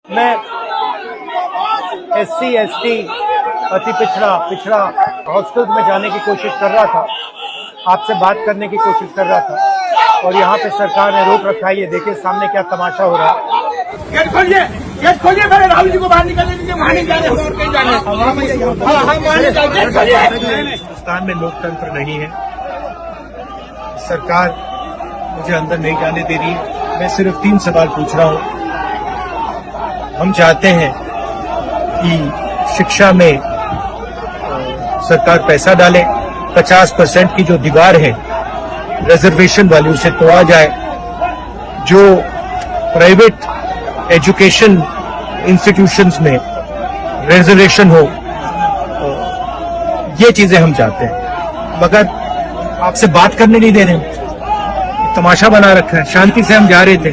मैं SC ST अति पिछड़ा हॉस्टल्स में जाने की कोशिश कर रहा था, आपसे बात करने की कोशिश कर रहा था और यहाँ पे सरकार ने रोक रखा है। ये देखिए सामने क्या तमाशा हो रहा है। गेट खोलिए पहले राहुल जी को बाहर निकलने दीजिए, वहाँ नहीं जाने और कहीं जाने। हिंदुस्तान में लोकतंत्र नहीं है, सरकार मुझे अंदर नहीं जाने दे रही। मैं सिर्फ 3 सवाल पूछ रहा हूँ। हम चाहते हैं कि शिक्षा में सरकार पैसा डाले, 50% की जो दीवार है रिजर्वेशन वाली उसे तोड़ा जाए, जो प्राइवेट एजुकेशन इंस्टीट्यूशंस में रिजर्वेशन हो, ये चीजें हम चाहते हैं। मगर आपसे बात करने नहीं दे रहे हैं, तमाशा बना रखा है। शांति से हम जा रहे थे।